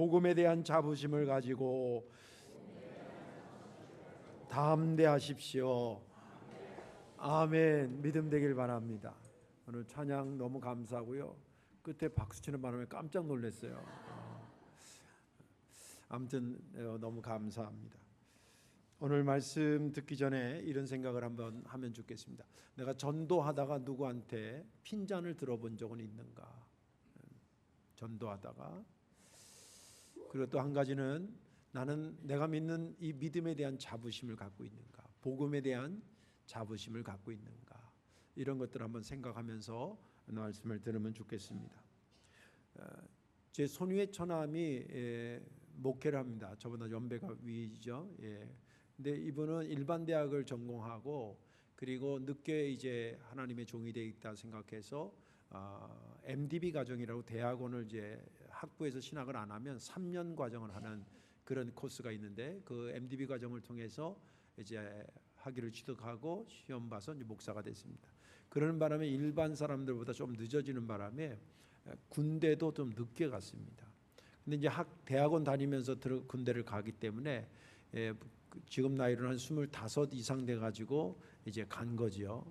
복음에 대한 자부심을 가지고 담대하십시오. 아멘. 믿음 되길 바랍니다. 오늘 찬양 너무 감사하고요. 끝에 박수 치는 바람에 깜짝 놀랐어요. 아무튼 너무 감사합니다. 오늘 말씀 듣기 전에 이런 생각을 한번 하면 좋겠습니다. 내가 전도하다가 누구한테 핀잔을 들어본 적은 있는가? 전도하다가. 그리고 또 한 가지는 나는 내가 믿는 이 믿음에 대한 자부심을 갖고 있는가? 복음에 대한 자부심을 갖고 있는가? 이런 것들을 한번 생각하면서 말씀을 들으면 좋겠습니다. 제 손위의 처남이 목회를 합니다. 저보다 연배가 위죠. 근데 이분은 일반 대학을 전공하고 그리고 늦게 이제 하나님의 종이 되어 있다 생각해서 MDB 과정이라고 대학원을 이제 학부에서 신학을 안 하면 3년 과정을 하는 그런 코스가 있는데 그 MDB 과정을 통해서 이제 학위를 취득하고 시험 봐서 이제 목사가 됐습니다. 그러는 바람에 일반 사람들보다 좀 늦어지는 바람에 군대도 좀 늦게 갔습니다. 근데 이제 대학원 다니면서 군대를 가기 때문에 지금 나이로는 한 25 이상 돼 가지고 이제 간 거지요.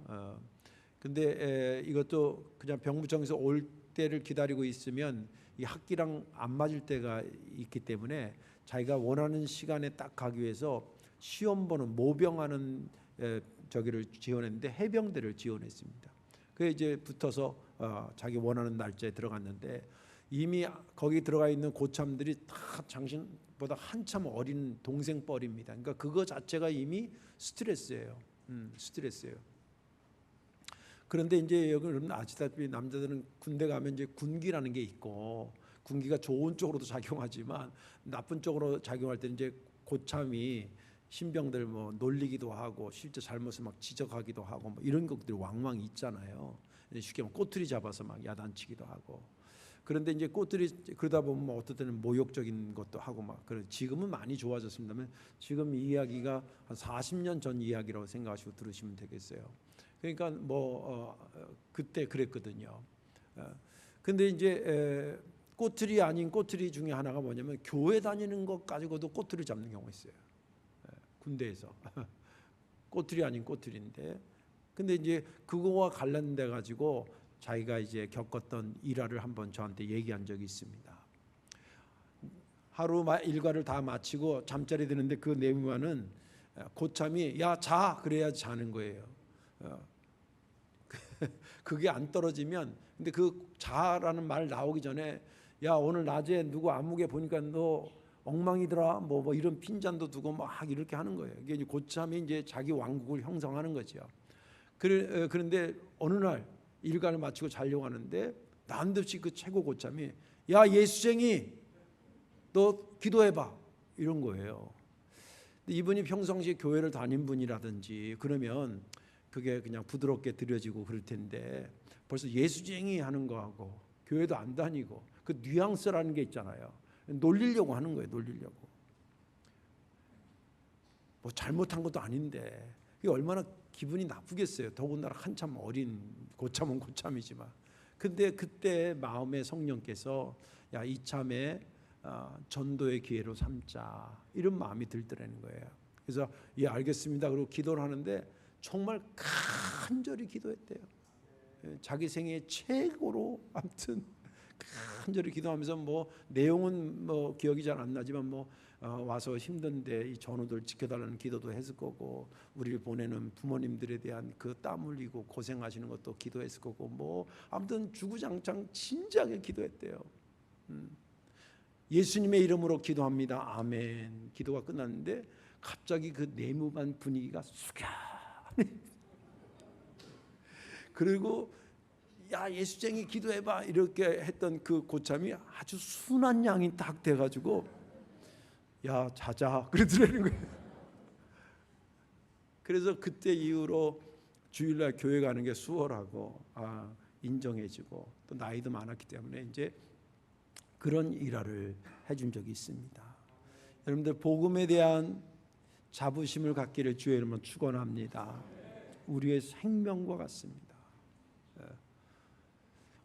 근데 이것도 그냥 병무청에서 올 때를 기다리고 있으면 이 학기랑 안 맞을 때가 있기 때문에 자기가 원하는 시간에 딱 가기 위해서 시험 보는 모병하는 저기를 지원했는데 해병대를 지원했습니다. 그게 이제 붙어서 자기 원하는 날짜에 들어갔는데 이미 거기 들어가 있는 고참들이 다 당신보다 한참 어린 동생 뻘입니다. 그러니까 그거 자체가 이미 스트레스예요. 스트레스예요. 그런데 이제 여러분 아시다시피 남자들은 군대 가면 이제 군기라는 게 있고 군기가 좋은 쪽으로도 작용하지만 나쁜 쪽으로 작용할 때는 이제 고참이 신병들 뭐 놀리기도 하고 실제 잘못을 막 지적하기도 하고 뭐 이런 것들이 왕왕 있잖아요. 쉽게 말하면 꼬투리 잡아서 막 야단치기도 하고. 그런데 이제 꼬투리 그러다 보면 뭐 어떨 때는 모욕적인 것도 하고 막 그런. 지금은 많이 좋아졌습니다만 지금 이 이야기가 한 40년 전 이야기라고 생각하시고 들으시면 되겠어요. 그러니까 뭐 그때 그랬거든요. 근데 이제 꼬투리 아닌 꼬투리 중에 하나가 뭐냐면 교회 다니는 것 가지고도 꼬투리 잡는 경우가 있어요. 군대에서 꼬투리 아닌 꼬투리인데, 근데 이제 그거와 관련돼 가지고 자기가 이제 겪었던 일화를 한번 저한테 얘기한 적이 있습니다. 하루 일과를 다 마치고 잠자리 드는데 그 내무관은 고참이 야 자 그래야지 자는 거예요. 그게 안 떨어지면 근데 그 자라는 말 나오기 전에 야 오늘 낮에 누구 안목에 보니까 너 엉망이더라 뭐 이런 핀잔도 두고 막 이렇게 하는 거예요. 이게 이제 고참이 이제 자기 왕국을 형성하는 거죠. 그런데 어느 날 일과를 마치고 자려고 하는데 난데없이 그 최고 고참이 야 예수쟁이 너 기도해봐 이런 거예요. 근데 이분이 평상시에 교회를 다닌 분이라든지 그러면 그게 그냥 부드럽게 들여지고 그럴 텐데 벌써 예수쟁이 하는 거하고 교회도 안 다니고 그 뉘앙스라는 게 있잖아요. 놀리려고 하는 거예요. 놀리려고. 뭐 잘못한 것도 아닌데 이게 얼마나 기분이 나쁘겠어요. 더군다나 한참 어린 고참은 고참이지만. 근데 그때 마음에 성령께서 야 이참에 전도의 기회로 삼자 이런 마음이 들더라는 거예요. 그래서 예 알겠습니다. 그리고 기도를 하는데 정말 간절히 기도했대요. 자기 생애 최고로 아무튼 간절히 기도하면서 뭐 내용은 뭐 기억이 잘 안 나지만 뭐 와서 힘든데 이 전우들 지켜달라는 기도도 했을 거고 우리를 보내는 부모님들에 대한 그 땀 흘리고 고생하시는 것도 기도했을 거고 뭐 아무튼 주구장창 진지하게 기도했대요. 예수님의 이름으로 기도합니다. 아멘. 기도가 끝났는데 갑자기 그 내무반 분위기가 숙연해. 그리고 야 예수쟁이 기도해봐 이렇게 했던 그 고참이 아주 순한 양이 딱 돼가지고 야 자자 그러더라는 거예요. 그래서 그때 이후로 주일날 교회 가는 게 수월하고 인정해지고 또 나이도 많았기 때문에 이제 그런 일화를 해준 적이 있습니다. 여러분들 복음에 대한 자부심을 갖기를 주의 이름으로 축원합니다. 우리의 생명과 같습니다.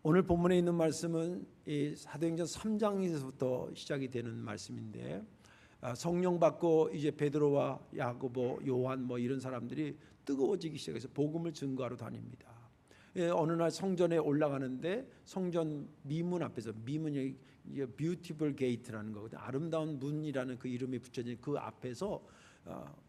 오늘 본문에 있는 말씀은 이 사도행전 3장에서부터 시작이 되는 말씀인데, 성령 받고 이제 베드로와 야고보, 요한 뭐 이런 사람들이 뜨거워지기 시작해서 복음을 증거하러 다닙니다. 어느 날 성전에 올라가는데 성전 미문 앞에서, 미문이 뷰티풀 게이트라는 거거든요. 아름다운 문이라는 그 이름이 붙여진 그 앞에서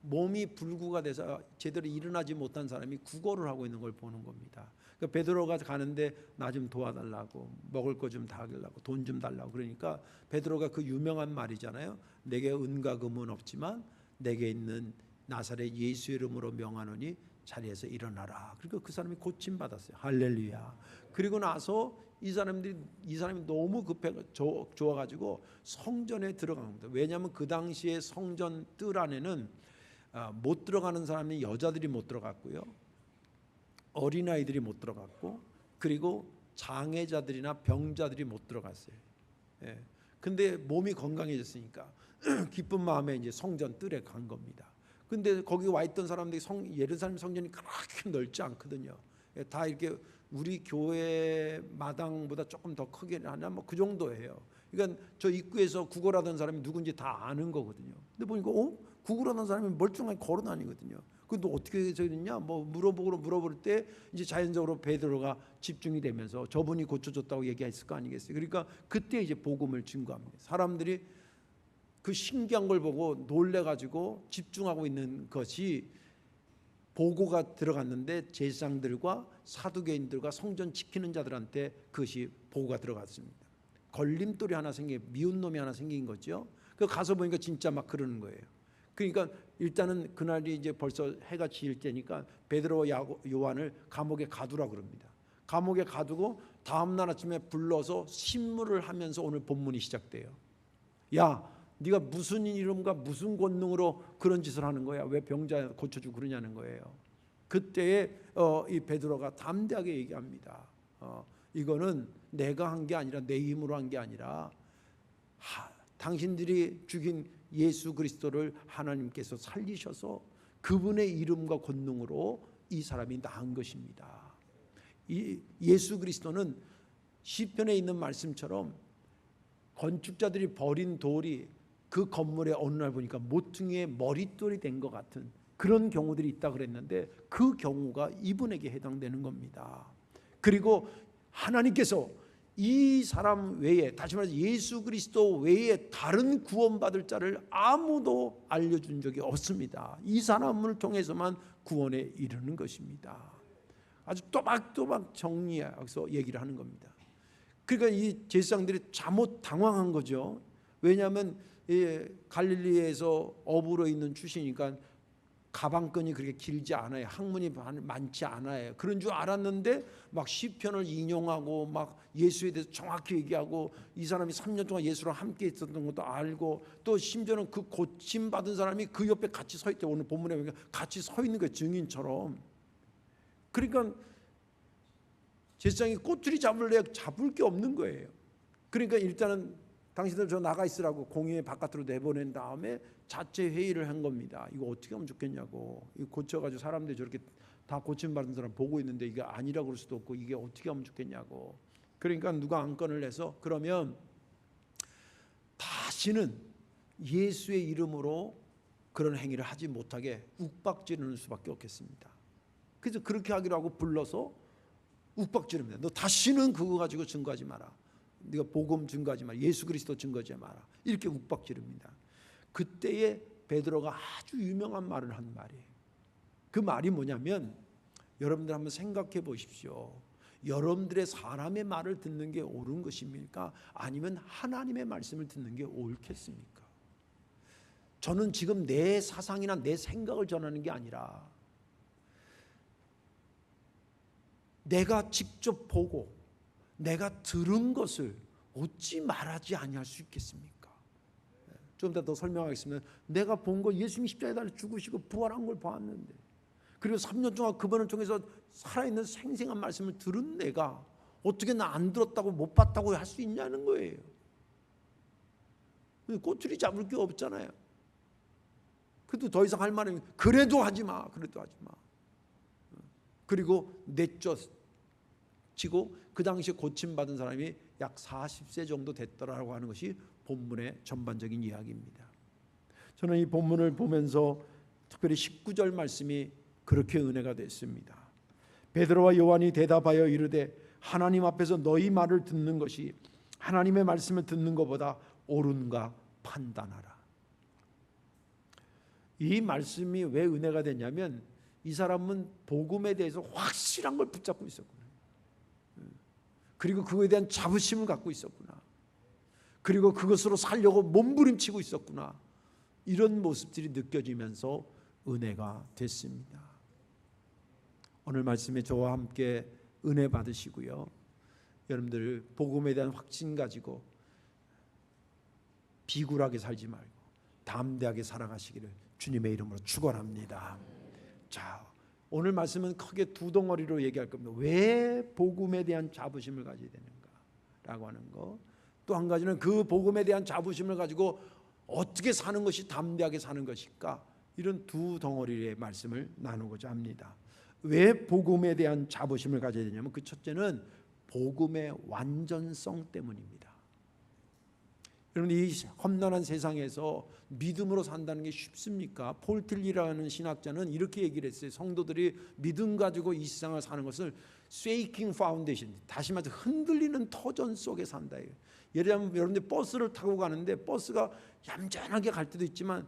몸이 불구가 돼서 제대로 일어나지 못한 사람이 구걸을 하고 있는 걸 보는 겁니다. 그러니까 베드로가 가는데 나 좀 도와달라고, 먹을 거 좀 달라고, 돈 좀 달라고. 그러니까 베드로가 그 유명한 말이잖아요. 내게 은과 금은 없지만 내게 있는 나사렛 예수 이름으로 명하노니 자리에서 일어나라. 그러니까 그 사람이 고침 받았어요. 할렐루야. 그리고 나서 이 사람이 너무 좋아가지고 성전에 들어간 겁니다. 왜냐하면 그 당시에 성전 뜰 안에는 못 들어가는 사람이 여자들이 못 들어갔고요, 어린아이들이 못 들어갔고, 그리고 장애자들이나 병자들이 못 들어갔어요. 근데 몸이 건강해졌으니까 기쁜 마음에 이제 성전 뜰에 간 겁니다. 근데 거기 와 있던 사람들이 예루살렘 성전이 그렇게 넓지 않거든요. 다 이렇게 우리 교회 마당보다 조금 더 크게 하나 뭐 그 정도예요. 그러니까 저 입구에서 구걸하던 사람이 누군지 다 아는 거거든요. 근데 보니까 구걸하던 사람이 멀쩡하게 걸어 다니거든요. 근데 어떻게 저랬냐 뭐 물어볼 때 이제 자연적으로 베드로가 집중이 되면서 저분이 고쳐줬다고 얘기했을 거 아니겠어요. 그러니까 그때 이제 복음을 증거합니다. 사람들이 그 신기한 걸 보고 놀래가지고 집중하고 있는 것이 보고가 들어갔는데, 제사장들과 사두개인들과 성전 지키는 자들한테 그것이 보고가 들어갔습니다. 걸림돌이 하나 미운 놈이 하나 생긴 거죠. 그 가서 보니까 진짜 막 그러는 거예요. 그러니까 일단은 그날이 이제 벌써 해가 지을 때니까 베드로와 요한을 감옥에 가두라 그럽니다. 감옥에 가두고 다음 날 아침에 불러서 신문을 하면서 오늘 본문이 시작돼요. 야, 네가 무슨 이름과 무슨 권능으로 그런 짓을 하는 거야? 왜 병자 고쳐주고 그러냐는 거예요. 그때에 이 베드로가 담대하게 얘기합니다. 이거는 내가 한 게 아니라, 내 힘으로 한 게 아니라 당신들이 죽인 예수 그리스도를 하나님께서 살리셔서 그분의 이름과 권능으로 이 사람이 나은 것입니다. 이 예수 그리스도는 시편에 있는 말씀처럼 건축자들이 버린 돌이 그 건물에 어느 날 보니까 모퉁이의 머릿돌이 된 것 같은 그런 경우들이 있다 그랬는데, 그 경우가 이분에게 해당되는 겁니다. 그리고 하나님께서 이 사람 외에, 다시 말해서 예수 그리스도 외에 다른 구원받을 자를 아무도 알려준 적이 없습니다. 이 사람을 통해서만 구원에 이르는 것입니다. 아주 또박또박 정리해서 얘기를 하는 겁니다. 그러니까 이 제사장들이 잘못 당황한 거죠. 왜냐하면 갈릴리에서 어부로 있는 출신이니까 가방끈이 그렇게 길지 않아요. 학문이 많지 않아요. 그런 줄 알았는데 막 시편을 인용하고 막 예수에 대해서 정확히 얘기하고, 이 사람이 3년 동안 예수랑 함께 있었던 것도 알고, 또 심지어는 그 고침 받은 사람이 그 옆에 같이 서 있대. 오늘 본문에 보니까 같이 서 있는 거예요, 증인처럼. 그러니까 제사장이 꼬투리 잡을 게 없는 거예요. 그러니까 일단은 당신들 저 나가 있으라고 공회 바깥으로 내보낸 다음에 자체 회의를 한 겁니다. 이거 어떻게 하면 좋겠냐고. 이거 고쳐가지고 사람들이 저렇게 다 고침받은 사람 보고 있는데 이게 아니라고 그럴 수도 없고, 이게 어떻게 하면 좋겠냐고. 그러니까 누가 안건을 내서 그러면 다시는 예수의 이름으로 그런 행위를 하지 못하게 욱박지르는 수밖에 없겠습니다. 그래서 그렇게 하기로 하고 불러서 욱박지릅니다. 너 다시는 그거 가지고 증거하지 마라. 네가 복음 증거하지 마라. 예수 그리스도 증거하지 마라. 이렇게 욱박지릅니다. 그때에 베드로가 아주 유명한 말을 한 말이에요. 그 말이 뭐냐면, 여러분들 한번 생각해 보십시오. 여러분들의 사람의 말을 듣는 게 옳은 것입니까? 아니면 하나님의 말씀을 듣는 게 옳겠습니까? 저는 지금 내 사상이나 내 생각을 전하는 게 아니라 내가 직접 보고 내가 들은 것을 어찌 말하지 아니할 수 있겠습니까? 좀 더 설명하겠습니다. 내가 본 거, 예수님이 십자가에 달려 죽으시고 부활한 걸 봤는데, 그리고 3년 동안 그분을 통해서 살아있는 생생한 말씀을 들은 내가 어떻게 나 안 들었다고 못 봤다고 할 수 있냐는 거예요. 꼬투리 잡을 게 없잖아요. 그래도 더 이상 할 말은 그래도 하지 마, 그래도 하지 마. 그리고 내쫓 치고 그 당시에 고침받은 사람이 약 40세 정도 됐더라고 하는 것이 본문의 전반적인 이야기입니다. 저는 이 본문을 보면서 특별히 19절 말씀이 그렇게 은혜가 됐습니다. 베드로와 요한이 대답하여 이르되 하나님 앞에서 너희 말을 듣는 것이 하나님의 말씀을 듣는 것보다 옳은가 판단하라. 이 말씀이 왜 은혜가 됐냐면 이 사람은 복음에 대해서 확실한 걸 붙잡고 있었구나. 그리고 그거에 대한 자부심을 갖고 있었구나. 그리고 그것으로 살려고 몸부림치고 있었구나. 이런 모습들이 느껴지면서 은혜가 됐습니다. 오늘 말씀에 저와 함께 은혜 받으시고요. 여러분들 복음에 대한 확신 가지고 비굴하게 살지 말고 담대하게 살아가시기를 주님의 이름으로 축원합니다. 자, 오늘 말씀은 크게 두 덩어리로 얘기할 겁니다. 왜 복음에 대한 자부심을 가져야 되는가라고 하는 거. 또 한 가지는 그 복음에 대한 자부심을 가지고 어떻게 사는 것이 담대하게 사는 것일까. 이런 두 덩어리의 말씀을 나누고자 합니다. 왜 복음에 대한 자부심을 가져야 되냐면 그 첫째는 복음의 완전성 때문입니다. 여러분, 이 험난한 세상에서 믿음으로 산다는 게 쉽습니까? 폴 틸리라는 신학자는 이렇게 얘기를 했어요. 성도들이 믿음 가지고 이 세상을 사는 것을 shaking foundation, 다시 말해서 흔들리는 터전 속에 산다. 예를 들면 여러분들 버스를 타고 가는데 버스가 얌전하게 갈 때도 있지만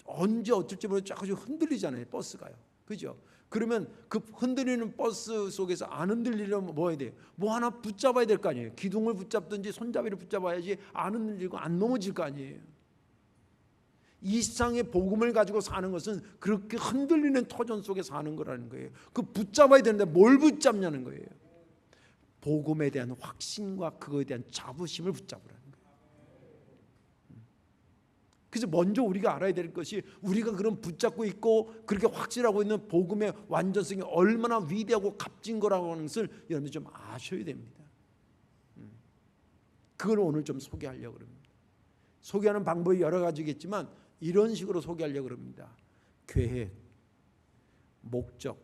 언제 어쩔지 모르게 조금씩 흔들리잖아요. 버스가요. 그죠? 그러면 그 흔들리는 버스 속에서 안 흔들리려면 뭐 해야 돼요? 뭐 하나 붙잡아야 될 거 아니에요. 기둥을 붙잡든지 손잡이를 붙잡아야지 안 흔들리고 안 넘어질 거 아니에요. 이 세상의 복음을 가지고 사는 것은 그렇게 흔들리는 터전 속에 사는 거라는 거예요. 그 붙잡아야 되는데 뭘 붙잡냐는 거예요. 복음에 대한 확신과 그거에 대한 자부심을 붙잡으라는 거예요. 그래서 먼저 우리가 알아야 될 것이 우리가 그런 붙잡고 있고 그렇게 확실하고 있는 복음의 완전성이 얼마나 위대하고 값진 거라고 하는 것을 여러분들 좀 아셔야 됩니다. 그걸 오늘 좀 소개하려고 합니다. 소개하는 방법이 여러 가지겠지만 이런 식으로 소개하려고 합니다. 계획, 목적,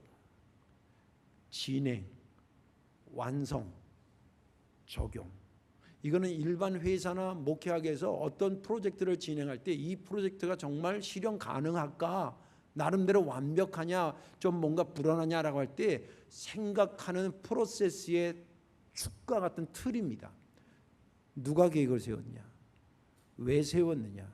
진행, 완성, 적용. 이거는 일반 회사나 목회학에서 어떤 프로젝트를 진행할 때 이 프로젝트가 정말 실현 가능할까, 나름대로 완벽하냐, 좀 뭔가 불안하냐라고 할 때 생각하는 프로세스의 축과 같은 틀입니다. 누가 계획을 세웠냐, 왜 세웠느냐,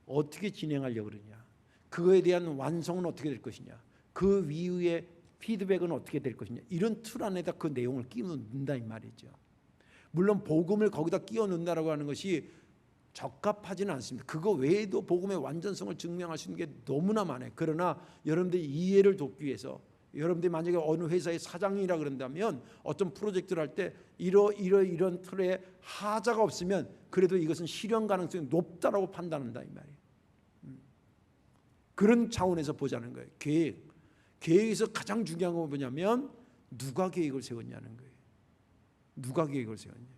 어떻게 진행하려고 그러냐, 그거에 대한 완성은 어떻게 될 것이냐, 그 이후에 피드백은 어떻게 될 것이냐, 이런 틀 안에다 그 내용을 끼워 넣는다 이 말이죠. 물론 복음을 거기다 끼워 넣는다라고 하는 것이 적합하지는 않습니다. 그거 외에도 복음의 완전성을 증명할 수 있는 게 너무나 많아요. 그러나 여러분들이 이해를 돕기 위해서, 여러분들이 만약에 어느 회사의 사장이라 그런다면 어떤 프로젝트를 할 때 이런 틀에 하자가 없으면 그래도 이것은 실현 가능성이 높다라고 판단한다 이 말이에요. 그런 차원에서 보자는 거예요. 계획에서 가장 중요한 건 뭐냐면 누가 계획을 세웠냐는 거예요. 누가 계획을 세웠냐.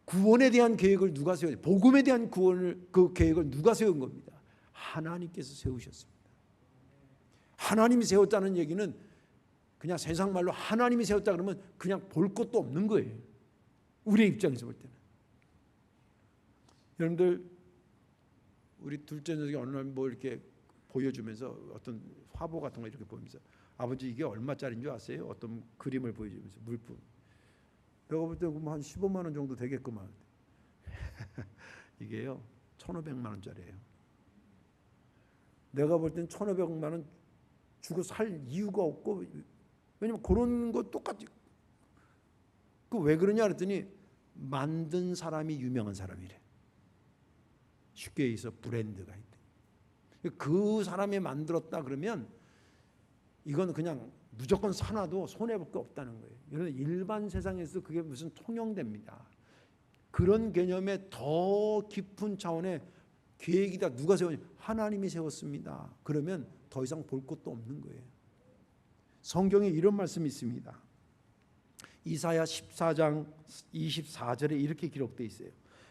구원에 대한 계획을 누가 세웠냐. 복음에 대한 그 계획을 누가 세운 겁니다. 하나님께서 세우셨습니다. 하나님이 세웠다는 얘기는 그냥 세상 말로 하나님이 세웠다 그러면 그냥 볼 것도 없는 거예요. 우리의 입장에서 볼 때는. 여러분들 우리 둘째 녀석이 어느 날 뭐 이렇게 보여주면서 어떤 화보 같은 거 이렇게 보면서 아버지 이게 얼마짜리인 줄 아세요? 어떤 그림을 보여주면서 물품. 내가 볼 때 한 15만 원 정도 되겠구만. 이게요 1,500만 원짜리예요. 내가 볼 땐 1,500만 원 주고 살 이유가 없고, 왜냐면 그런 거 똑같이. 그 왜 그러냐 그랬더니 만든 사람이 유명한 사람이래. 쉽게 얘기해서 브랜드가 있대. 그 사람이 만들었다 그러면 이건 그냥 무조건 사놔도 손해볼 게 없다는 거예요. 여러분 일반 세상에서 그게 무슨 통용됩니다. 그런 개념의 더 깊은 차원의 계획이다. 누가 세웠냐? 하나님이 세웠습니다. 그러면 더 이상 볼 것도 없는 거예요. 성경에 이런 말씀이 있습니다. 이사야 14장 24절에 이렇게 기록되어 있어요.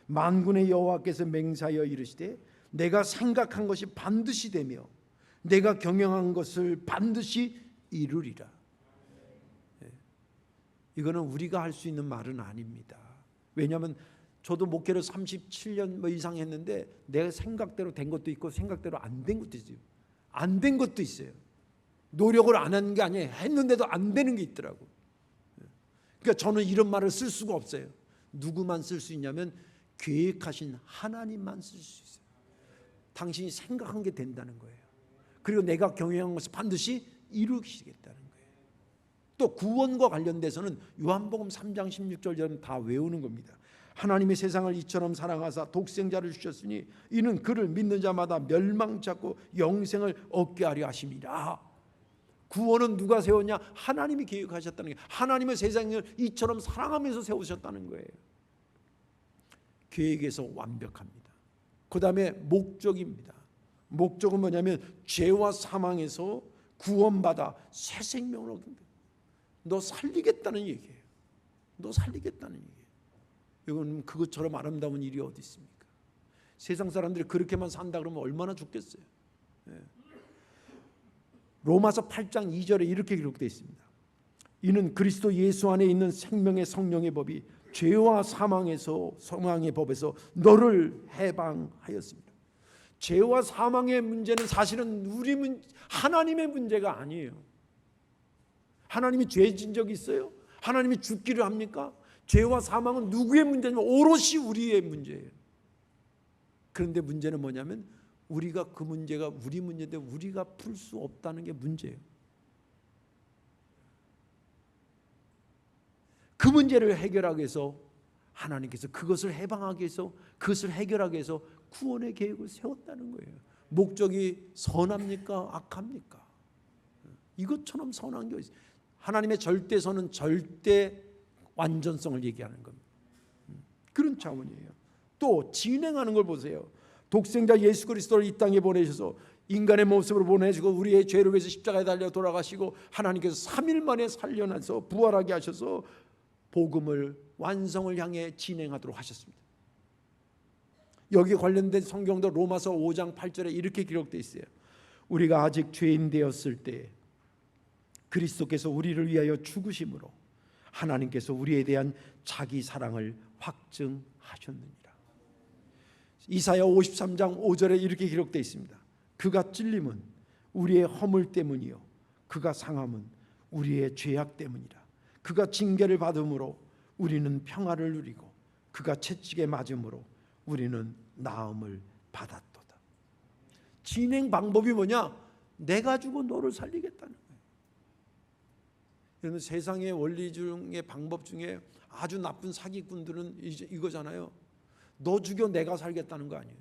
만군의 여호와께서 맹세하여 이르시되 내가 생각한 것이 반드시 되며 내가 경영한 것을 반드시 이루리라. 이거는 우리가 할 수 있는 말은 아닙니다. 왜냐하면 저도 목회를 37년 이상 했는데 내 생각대로 된 것도 있고 생각대로 안 된 것도 있어요. 안 된 것도 있어요. 노력을 안 한 게 아니에요. 했는데도 안 되는 게 있더라고. 그러니까 저는 이런 말을 쓸 수가 없어요. 누구만 쓸 수 있냐면 계획하신 하나님만 쓸 수 있어요. 당신이 생각한 게 된다는 거예요. 그리고 내가 경영한 것을 반드시 이루시겠다는 거예요. 또 구원과 관련돼서는 요한복음 3장 16절처럼 다 외우는 겁니다. 하나님의 세상을 이처럼 사랑하사 독생자를 주셨으니 이는 그를 믿는 자마다 멸망치 않고 영생을 얻게 하려 하심이라. 구원은 누가 세웠냐? 하나님이 계획하셨다는 거예요. 하나님의 세상을 이처럼 사랑하면서 세우셨다는 거예요. 계획에서 완벽합니다. 그 다음에 목적입니다. 목적은 뭐냐면 죄와 사망에서 구원받아 새 생명을 얻는다. 너 살리겠다는 얘기예요. 너 살리겠다는 얘기예요. 이건 그것처럼 아름다운 일이 어디 있습니까? 세상 사람들이 그렇게만 산다 그러면 얼마나 죽겠어요. 로마서 8장 2절에 이렇게 기록되어 있습니다. 이는 그리스도 예수 안에 있는 생명의 성령의 법이 죄와 사망의 법에서 너를 해방하였습니다. 죄와 사망의 문제는 사실은 하나님의 문제가 아니에요. 하나님이 죄 진 적이 있어요? 하나님이 죽기를 합니까? 죄와 사망은 누구의 문제냐면 오롯이 우리의 문제예요. 그런데 문제는 뭐냐면 우리가 그 문제가 우리 문제인데 우리가 풀 수 없다는 게 문제예요. 그 문제를 해결하기 위해서 하나님께서 그것을 해방하기 위해서 그것을 해결하기 위해서 구원의 계획을 세웠다는 거예요. 목적이 선합니까? 악합니까? 이것처럼 선한 게 있어요. 하나님의 절대선은 절대 완전성을 얘기하는 겁니다. 그런 차원이에요. 또 진행하는 걸 보세요. 독생자 예수 그리스도를 이 땅에 보내셔서 인간의 모습으로 보내시고 우리의 죄를 위해서 십자가에 달려 돌아가시고 하나님께서 3일 만에 살려나서 부활하게 하셔서 복음을 완성을 향해 진행하도록 하셨습니다. 여기에 관련된 성경도 로마서 5장 8절에 이렇게 기록되어 있어요. 우리가 아직 죄인 되었을 때 그리스도께서 우리를 위하여 죽으심으로 하나님께서 우리에 대한 자기 사랑을 확증하셨느니라. 이사야 53장 5절에 이렇게 기록되어 있습니다. 그가 찔림은 우리의 허물 때문이요 그가 상함은 우리의 죄악 때문이라. 그가 징계를 받음으로 우리는 평화를 누리고 그가 채찍에 맞음으로 우리는 나음을 받았도다. 진행 방법이 뭐냐? 내가 주고 너를 살리겠다는 거예요. 여러분, 세상의 원리 중에 방법 중에 아주 나쁜 사기꾼들은 이거잖아요. 너 죽여 내가 살겠다는 거 아니에요.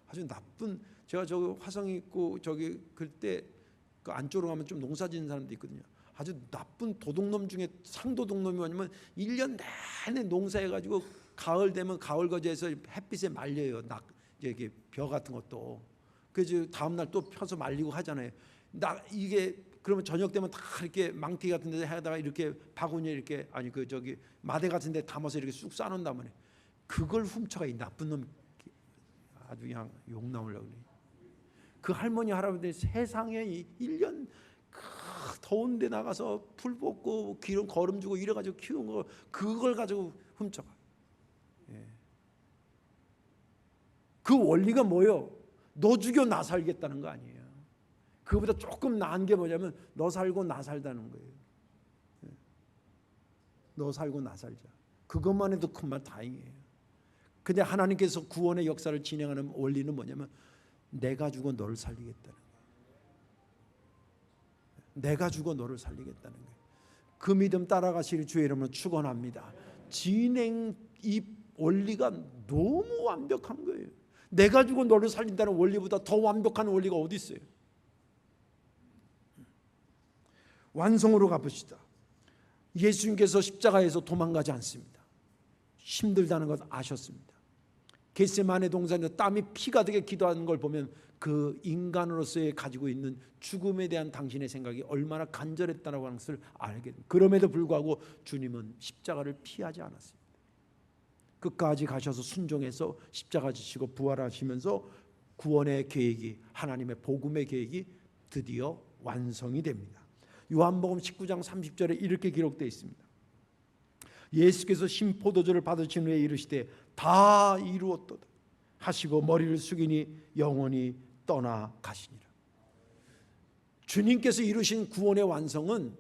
아주 나쁜. 제가 저기 화성 있고 저기 그때 그 안쪽으로 가면 좀 농사 짓는 사람도 있거든요. 아주 나쁜 도둑놈 중에 상도둑놈이 뭐냐면 1년 내내 농사해가지고 가을 되면 가을 거제에서 햇빛에 말려요. 이게 벼 같은 것도. 그래서 다음 날 또 펴서 말리고 하잖아요. 이게 그러면 저녁 되면 다 이렇게 망티 같은 데 해다가 이렇게 바구니에 이렇게 아니 그 저기 마대 같은 데 담아서 이렇게 쑥 싸놓는단 말이에요. 그걸 훔쳐가 이 나쁜 놈 아주 그냥 욕 나오려고 그래. 그 할머니 할아버지 세상에 1년 더운 데 나가서 풀 뽑고 기름 거름 주고 이래 가지고 키운 거 그걸 가지고 훔쳐가. 그 원리가 뭐예요? 너 죽여 나 살겠다는 거 아니에요. 그거보다 조금 나은 게 뭐냐면 너 살고 나 살다는 거예요. 너 살고 나 살자. 그것만 해도 큰만 다행이에요. 근데 하나님께서 구원의 역사를 진행하는 원리는 뭐냐면 내가 죽어 너를 살리겠다는 거예요. 내가 죽어 너를 살리겠다는 거예요. 그 믿음 따라가시리 주의 이름으로 축원합니다. 진행 이 원리가 너무 완벽한 거예요. 내가 죽어 너를 살린다는 원리보다 더 완벽한 원리가 어디 있어요? 완성으로 가봅시다. 예수님께서 십자가에서 도망가지 않습니다. 힘들다는 것 아셨습니다. 겟세마네 동산에서 땀이 피가 되게 기도하는 걸 보면 그 인간으로서의 가지고 있는 죽음에 대한 당신의 생각이 얼마나 간절했다는 것을 알게 됩니다. 그럼에도 불구하고 주님은 십자가를 피하지 않았습니다. 끝까지 가셔서 순종해서 십자가 지시고 부활하시면서 구원의 계획이 하나님의 복음의 계획이 드디어 완성이 됩니다. 요한복음 19장 30절에 이렇게 기록되어 있습니다. 예수께서 신포도주를 받으신 후에 이르시되 다 이루었도다 하시고 머리를 숙이니 영원히 떠나가시니라. 주님께서 이루신 구원의 완성은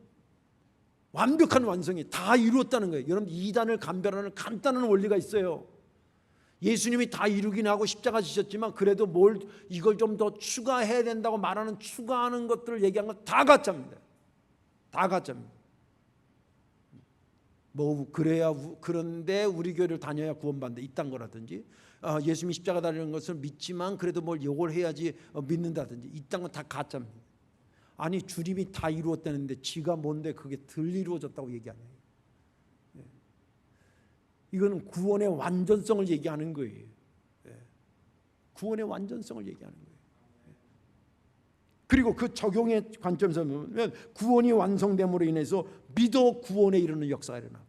완벽한 완성이 다 이루었다는 거예요. 여러분, 이단을 감별하는 간단한 원리가 있어요. 예수님이 다 이루긴 하고 십자가 지셨지만 그래도 이걸 좀 더 추가해야 된다고 말하는 추가하는 것들을 얘기한 건 다 가짜입니다. 다 가짜입니다. 그런데 우리 교회를 다녀야 구원받는다 이딴 거라든지, 예수님이 십자가 달리는 것을 믿지만 그래도 이걸 해야지 믿는다든지 이딴 건 다 가짜입니다. 아니, 주님이 다 이루었다는데 지가 뭔데 그게 덜 이루어졌다고 얘기하냐. 이거는 구원의 완전성을 얘기하는 거예요. 구원의 완전성을 얘기하는 거예요. 그리고 그 적용의 관점에서 보면 구원이 완성됨으로 인해서 믿어 구원에 이르는 역사가 일어나고,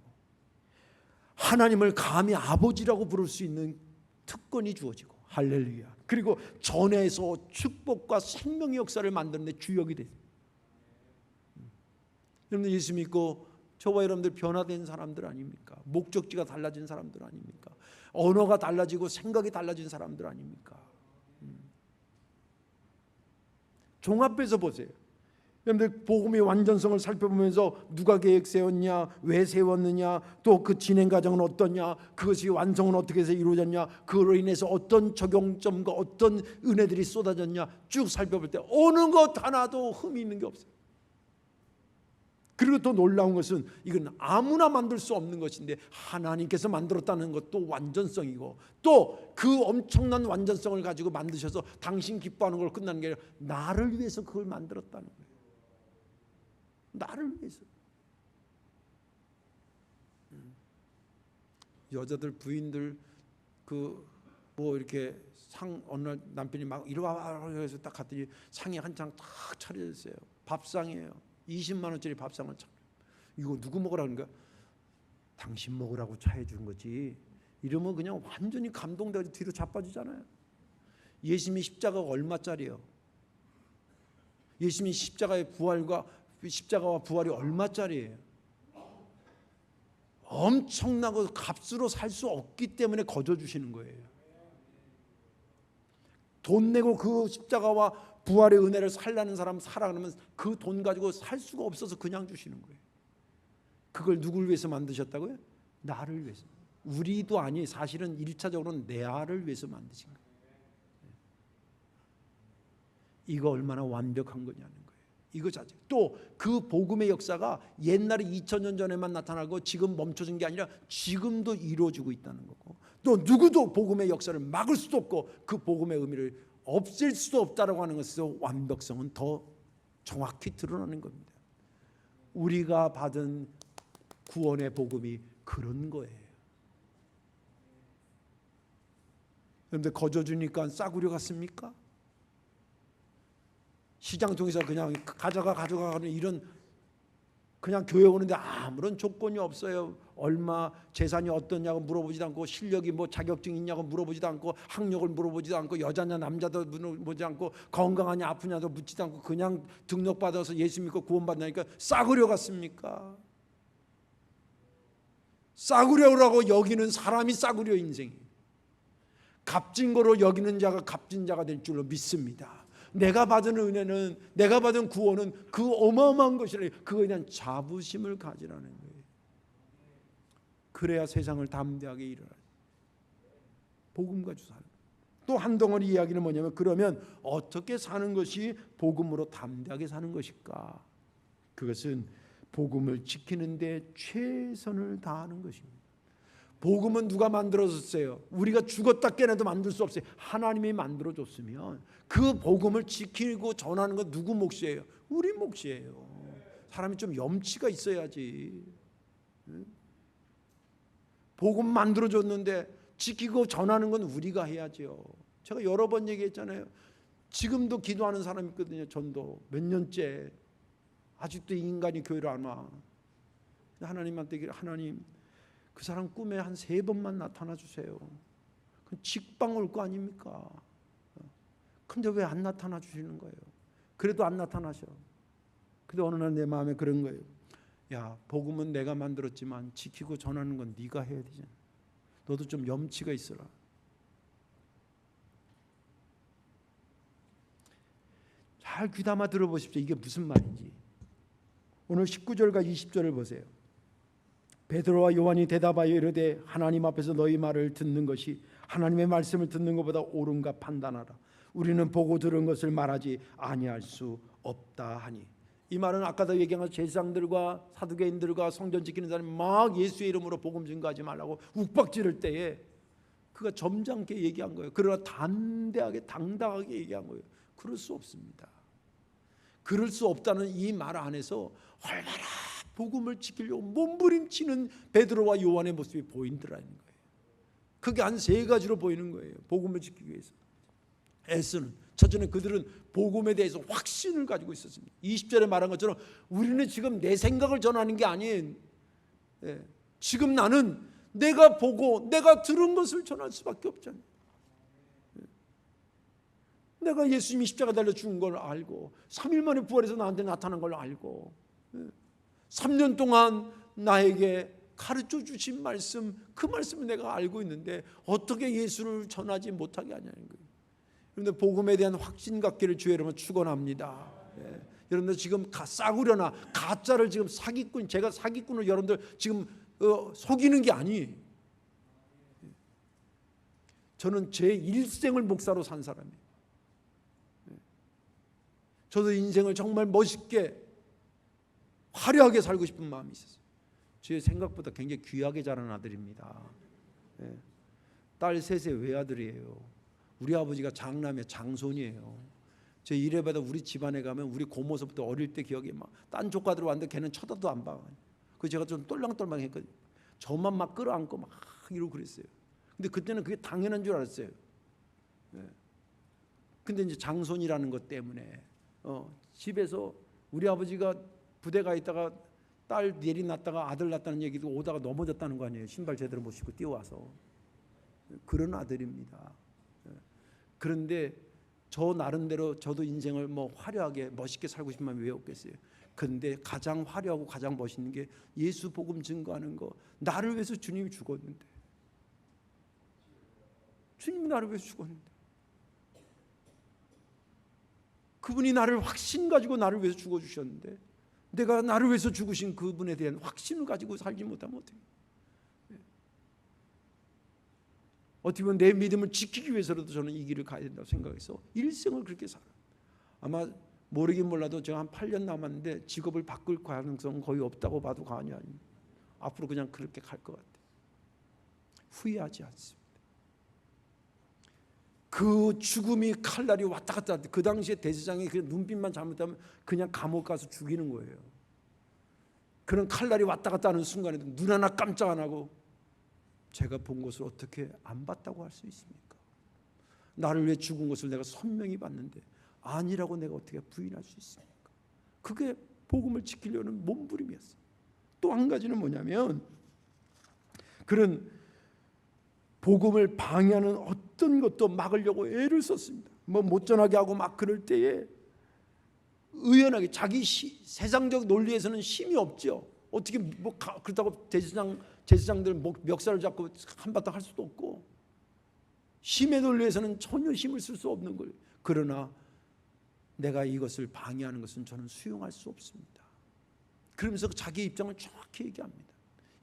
하나님을 감히 아버지라고 부를 수 있는 특권이 주어지고, 할렐루야. 그리고 전에서 축복과 생명의 역사를 만드는 데 주역이 돼요. 여러분들 예수 믿고 저와 여러분들 변화된 사람들 아닙니까? 목적지가 달라진 사람들 아닙니까? 언어가 달라지고 생각이 달라진 사람들 아닙니까? 종합해서 보세요. 여러분들 복음의 완전성을 살펴보면서 누가 계획 세웠냐, 왜 세웠느냐, 또 그 진행 과정은 어떠냐, 그것이 완성은 어떻게 해서 이루어졌냐, 그로 인해서 어떤 적용점과 어떤 은혜들이 쏟아졌냐 쭉 살펴볼 때 어느 것 하나도 흠이 있는 게 없어요. 그리고 또 놀라운 것은 이건 아무나 만들 수 없는 것인데 하나님께서 만들었다는 것도 완전성이고, 또 그 엄청난 완전성을 가지고 만드셔서 당신 기뻐하는 걸 끝나는 게 아니라 나를 위해서 그걸 만들었다는 거예요. 나를 위해서. 여자들 부인들 이렇게 상 어느 날 남편이 막 이리 와 해서 딱 갔더니 상이 한 장 딱 차려졌어요. 밥상이에요. 20만 원짜리 밥상을 차. 이거 누구 먹으라는 거야? 당신 먹으라고 차해 준 거지. 이러면 그냥 완전히 감동돼서 뒤로 자빠지잖아요. 예수님이 십자가가 얼마짜리예요? 예수님이 십자가와 부활이 얼마짜리예요? 엄청나고 값으로 살 수 없기 때문에 거저 주시는 거예요. 돈 내고 그 십자가와 부활의 은혜를 살라는 사람 살아 그러면 그 돈 가지고 살 수가 없어서 그냥 주시는 거예요. 그걸 누굴 위해서 만드셨다고요? 나를 위해서. 우리도 아니, 사실은 1차적으로는 내 아를 위해서 만드신 거예요. 이거 얼마나 완벽한 거냐는 거예요. 이거 자체. 또 그 복음의 역사가 옛날에 2000년 전에만 나타나고 지금 멈춰진 게 아니라 지금도 이루어지고 있다는 거고, 또 누구도 복음의 역사를 막을 수도 없고 그 복음의 의미를 없앨 수도 없다라고 하는 것에서 완벽성은 더 정확히 드러나는 겁니다. 우리가 받은 구원의 복음이 그런 거예요. 그런데 거저 주니까 싸구려 같습니까? 시장 통해서 그냥 가져가는 이런, 그냥 교회 오는데 아무런 조건이 없어요. 얼마 재산이 어떠냐고 물어보지도 않고, 실력이 자격증 있냐고 물어보지도 않고, 학력을 물어보지도 않고, 여자냐 남자도 물어보지 않고, 건강하냐 아프냐도 묻지도 않고, 그냥 등록받아서 예수 믿고 구원받으니까 싸구려 같습니까? 싸구려라고 여기는 사람이 싸구려 인생이에요. 값진 거로 여기는 자가 값진 자가 될 줄로 믿습니다. 내가 받은 은혜는, 내가 받은 구원은 그 어마어마한 것이라, 그거에 대한 자부심을 가지라는 거예요. 그래야 세상을 담대하게 일어나요. 복음 가지고 사는. 또 한 덩어리 이야기는 뭐냐면, 그러면 어떻게 사는 것이 복음으로 담대하게 사는 것일까? 그것은 복음을 지키는 데 최선을 다하는 것입니다. 복음은 누가 만들어줬어요? 우리가 죽었다 깨어나도 만들 수 없어요. 하나님이 만들어줬으면 그 복음을 지키고 전하는 건 누구 몫이에요? 우리 몫이에요. 사람이 좀 염치가 있어야지. 복음 만들어줬는데 지키고 전하는 건 우리가 해야죠. 제가 여러 번 얘기했잖아요. 지금도 기도하는 사람이 있거든요. 전도 몇 년째 아직도 이 인간이 교회를 안 와. 하나님한테, 하나님 그 사람 꿈에 한 3번만 나타나 주세요. 그럼 직방 올 거 아닙니까? 근데 왜 안 나타나 주시는 거예요? 그래도 안 나타나셔. 근데 어느 날 내 마음에 그런 거예요. 야, 복음은 내가 만들었지만 지키고 전하는 건 네가 해야 되잖아. 너도 좀 염치가 있어라. 잘 귀담아 들어보십시오. 이게 무슨 말인지. 오늘 19절과 20절을 보세요. 베드로와 요한이 대답하여 이르되 하나님 앞에서 너희 말을 듣는 것이 하나님의 말씀을 듣는 것보다 옳은가 판단하라. 우리는 보고 들은 것을 말하지 아니할 수 없다 하니. 이 말은 아까도 얘기한 것 제사장들과 사두개인들과 성전 지키는 사람이 막 예수의 이름으로 복음 증거하지 말라고 욱박지를 때에 그가 점잖게 얘기한 거예요. 그러나 담대하게 당당하게 얘기한 거예요. 그럴 수 없습니다. 그럴 수 없다는 이 말 안에서 얼마나 복음을 지키려고 몸부림치는 베드로와 요한의 모습이 보인다라는 거예요. 그게 한 세 가지로 보이는 거예요. 복음을 지키기 위해서 애쓰는. 첫째는 그들은 복음에 대해서 확신을 가지고 있었습니다. 20절에 말한 것처럼 우리는 지금 내 생각을 전하는 게 아닌, 지금 나는 내가 보고 내가 들은 것을 전할 수밖에 없잖아요. 내가 예수님이 십자가 달려 죽은 걸 알고 3일 만에 부활해서 나한테 나타난 걸 알고 3년 동안 나에게 가르쳐 주신 말씀, 그 말씀을 내가 알고 있는데 어떻게 예수를 전하지 못하게 하냐는 거예요. 여러분들 복음에 대한 확신 갖기를 주의 이름으로 축원합니다. 여러분들 지금 싸구려나 가짜를 지금 사기꾼, 제가 사기꾼을 여러분들 지금 속이는 게 아니에요. 저는 제 일생을 목사로 산 사람이에요. 저도 인생을 정말 멋있게 화려하게 살고 싶은 마음이 있었어요. 제 생각보다 굉장히 귀하게 자란 아들입니다. 딸 셋의 외아들이에요. 우리 아버지가 장남의 장손이에요. 제 이래봐도 우리 집안에 가면 우리 고모서부터 어릴 때 기억이 막 딴 조카들 왔는데 걔는 쳐다도 안 봐. 그 제가 좀 똘랑똘랑했거든요. 저만 막 끌어안고 막 이러고 그랬어요. 근데 그때는 그게 당연한 줄 알았어요. 근데 이제 장손이라는 것 때문에 집에서 우리 아버지가 부대 가 있다가 딸 내리 낳다가 아들 낳았다는 얘기도 오다가 넘어졌다는 거 아니에요. 신발 제대로 못 신고 뛰어와서. 그런 아들입니다. 그런데 저 나름대로 저도 인생을 뭐 화려하게 멋있게 살고 싶은 마음이 왜 없겠어요. 그런데 가장 화려하고 가장 멋있는 게 예수 복음 증거하는 거. 나를 위해서 주님이 죽었는데, 주님이 나를 위해서 죽었는데, 그분이 나를 확신 가지고 나를 위해서 죽어주셨는데 내가 나를 위해서 죽으신 그분에 대한 확신을 가지고 살지 못하면 어떡해요. 어떻게 보면 내 믿음을 지키기 위해서라도 저는 이 길을 가야 된다고 생각해서 일생을 그렇게 살아요. 아마 모르긴 몰라도 제가 한 8년 남았는데 직업을 바꿀 가능성은 거의 없다고 봐도 과언이 아닙니다. 앞으로 그냥 그렇게 갈 것 같아요. 후회하지 않습니다. 그 죽음이 칼날이 왔다 갔다 할 때 그 당시에 대제사장이 그 눈빛만 잘못하면 그냥 감옥 가서 죽이는 거예요. 그런 칼날이 왔다 갔다 하는 순간에도 눈 하나 깜짝 안 하고 제가 본 것을 어떻게 안 봤다고 할 수 있습니까? 나를 위해 죽은 것을 내가 선명히 봤는데 아니라고 내가 어떻게 부인할 수 있습니까? 그게 복음을 지키려는 몸부림이었어요. 또 한 가지는 뭐냐면 그런 복음을 방해하는 어떤 것도 막으려고 애를 썼습니다. 뭐 못 전하게 하고 막 그럴 때에 의연하게 자기 세상적 논리에서는 힘이 없죠. 어떻게 뭐 그렇다고 제사장들 멱살을 잡고 한바탕 할 수도 없고 힘의 논리에서는 전혀 힘을 쓸 수 없는 거예요. 그러나 내가 이것을 방해하는 것은 저는 수용할 수 없습니다. 그러면서 자기 입장을 정확히 얘기합니다.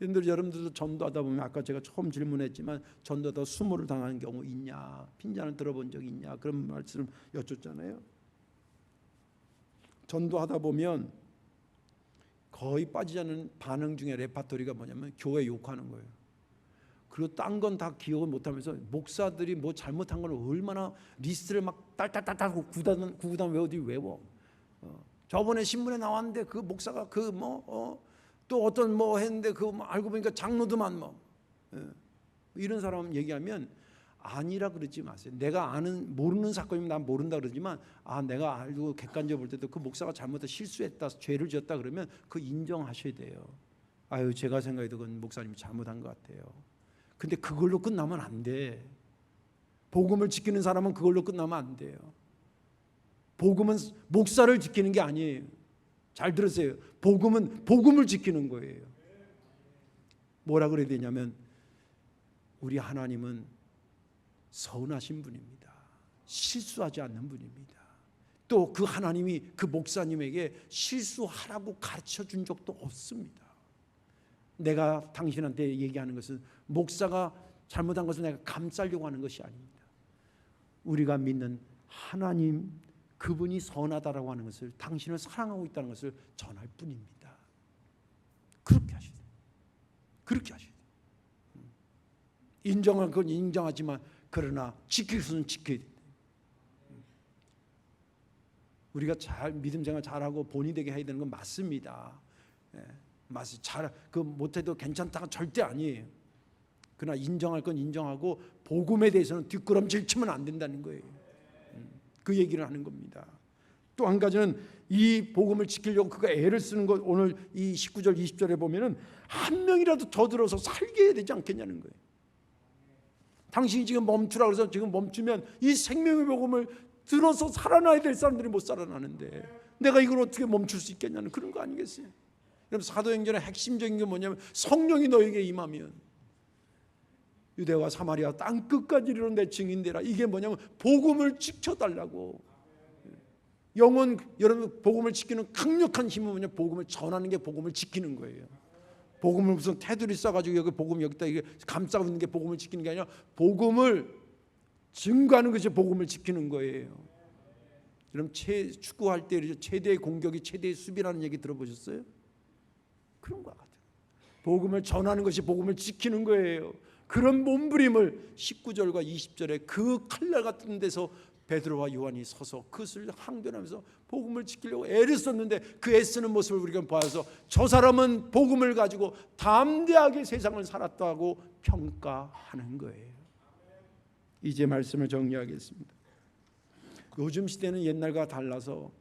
여러분들도 전도하다 보면 아까 제가 처음 질문했지만 전도하다 수모를 당하는 경우 있냐, 핀잔을 들어본 적 있냐 그런 말씀을 여쭙잖아요. 전도하다 보면 거의 빠지지 않는 반응 중에 레파토리가 뭐냐면 교회 욕하는 거예요. 그리고 딴 건 다 기억을 못하면서 목사들이 뭐 잘못한 걸 얼마나 리스트를 막 딸딸딸딸 구구단 외우듯이 외워. 저번에 신문에 나왔는데 그 목사가 또 어떤 뭐 했는데 알고 보니까 장로도만 이런 사람 얘기하면 아니라 그러지 마세요. 내가 모르는 사건이면 난 모른다 그러지만 내가 알고 객관적으로 볼 때도 그 목사가 잘못해서 실수했다, 죄를 지었다 그러면 그 인정하셔야 돼요. 제가 생각해도 그건 목사님이 잘못한 것 같아요. 근데 그걸로 끝나면 안 돼. 복음을 지키는 사람은 그걸로 끝나면 안 돼요. 복음은 목사를 지키는 게 아니에요. 잘 들으세요. 복음은 복음을 지키는 거예요. 뭐라 그래야 되냐면 우리 하나님은 선하신 분입니다. 실수하지 않는 분입니다. 또 그 하나님이 그 목사님에게 실수하라고 가르쳐 준 적도 없습니다. 내가 당신한테 얘기하는 것은 목사가 잘못한 것을 내가 감싸려고 하는 것이 아닙니다. 우리가 믿는 하나님, 그분이 선하다라고 하는 것을, 당신을 사랑하고 있다는 것을 전할 뿐입니다. 그렇게 하셔야 돼요. 그렇게 하셔야 돼요. 인정한 건 인정하지만 그러나 지킬 수는 지켜야 돼요. 우리가 잘 믿음 생활 잘하고 본이 되게 해야 되는 건 맞습니다. 그 못해도 괜찮다가 절대 아니에요. 그러나 인정할 건 인정하고 복음에 대해서는 뒷걸음질 치면 안 된다는 거예요. 그 얘기를 하는 겁니다. 또 한 가지는 이 복음을 지키려고 그가 애를 쓰는 것, 오늘 이 19절 20절에 보면은 한 명이라도 더 들어서 살게 해야 되지 않겠냐는 거예요. 당신이 지금 멈추라 그래서 지금 멈추면 이 생명의 복음을 들어서 살아나야 될 사람들이 못 살아나는데 내가 이걸 어떻게 멈출 수 있겠냐는 그런 거 아니겠어요? 그럼 사도행전의 핵심적인 게 뭐냐면 성령이 너에게 임하면 유대와 사마리아 땅 끝까지 이르러 내 증인되라. 이게 뭐냐면 복음을 지켜달라고. 영혼, 여러분 복음을 지키는 강력한 힘은 뭐냐? 복음을 전하는 게 복음을 지키는 거예요. 복음을 무슨 테두리 써가지고 여기 복음 여기다 이게 감싸고 있는 게 복음을 지키는 게 아니라 복음을 증거하는 것이 복음을 지키는 거예요. 그럼 축구할 때 최대의 공격이 최대의 수비라는 얘기 들어보셨어요? 그런 것 같아요. 복음을 전하는 것이 복음을 지키는 거예요. 그런 몸부림을 19절과 20절에 그 칼날 같은 데서 베드로와 요한이 서서 그것을 항변하면서 복음을 지키려고 애를 썼는데 그 애쓰는 모습을 우리가 봐서 저 사람은 복음을 가지고 담대하게 세상을 살았다고 평가하는 거예요. 이제 말씀을 정리하겠습니다. 요즘 시대는 옛날과 달라서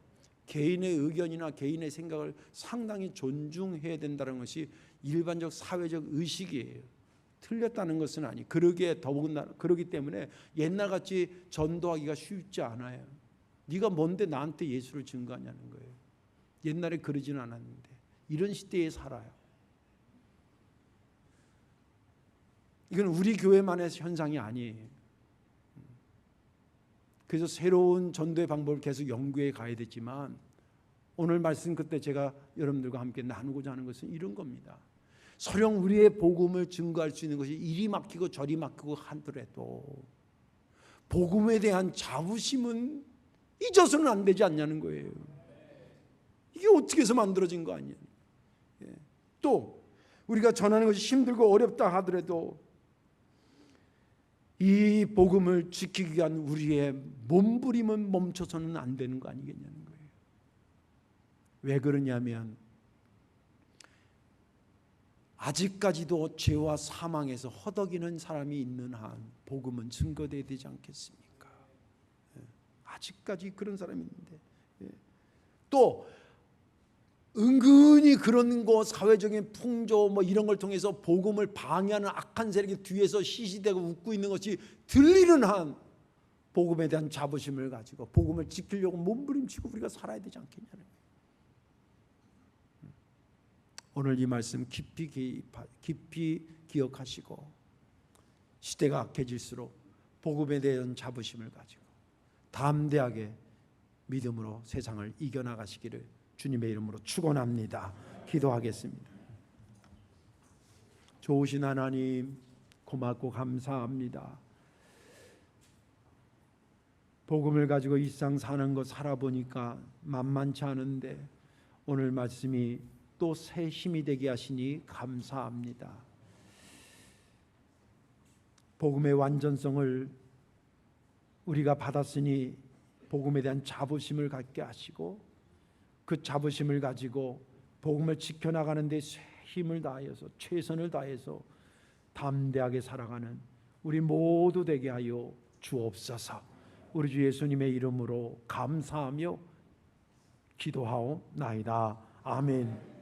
개인의 의견이나 개인의 생각을 상당히 존중해야 된다는 것이 일반적 사회적 의식이에요. 틀렸다는 것은 아니. 그러기 때문에 옛날같이 전도하기가 쉽지 않아요. 네가 뭔데 나한테 예수를 증거하냐는 거예요. 옛날에 그러지는 않았는데 이런 시대에 살아요. 이건 우리 교회만의 현상이 아니에요. 그래서 새로운 전도의 방법을 계속 연구해 가야 되지만 오늘 말씀 그때 제가 여러분들과 함께 나누고자 하는 것은 이런 겁니다. 설령 우리의 복음을 증거할 수 있는 것이 이리 막히고 저리 막히고 하더라도 복음에 대한 자부심은 잊어서는 안 되지 않냐는 거예요. 이게 어떻게 해서 만들어진 거 아니에요. 또 우리가 전하는 것이 힘들고 어렵다 하더라도 이 복음을 지키기 위한 우리의 몸부림은 멈춰서는 안 되는 거 아니겠냐는 거예요. 왜 그러냐면 아직까지도 죄와 사망에서 허덕이는 사람이 있는 한 복음은 증거되어야 되지 않겠습니까? 아직까지 그런 사람이 있는데 또 은근히 그런 거 사회적인 풍조 뭐 이런 걸 통해서 복음을 방해하는 악한 세력이 뒤에서 시시대고 웃고 있는 것이 들리는 한 복음에 대한 자부심을 가지고 복음을 지키려고 몸부림치고 우리가 살아야 되지 않겠냐는 거예요. 오늘 이 말씀 깊이 기억하시고 시대가 악해질수록 복음에 대한 자부심을 가지고 담대하게 믿음으로 세상을 이겨나가시기를 주님의 이름으로 축원합니다. 기도하겠습니다. 좋으신 하나님 고맙고 감사합니다. 복음을 가지고 일상 사는 것 살아보니까 만만치 않은데 오늘 말씀이 또 새 힘이 되게 하시니 감사합니다. 복음의 완전성을 우리가 받았으니 복음에 대한 자부심을 갖게 하시고 그 자부심을 가지고 복음을 지켜나가는 데 힘을 다해서 최선을 다해서 담대하게 살아가는 우리 모두 되게 하여 주옵소서. 우리 주 예수님의 이름으로 감사하며 기도하옵나이다. 아멘.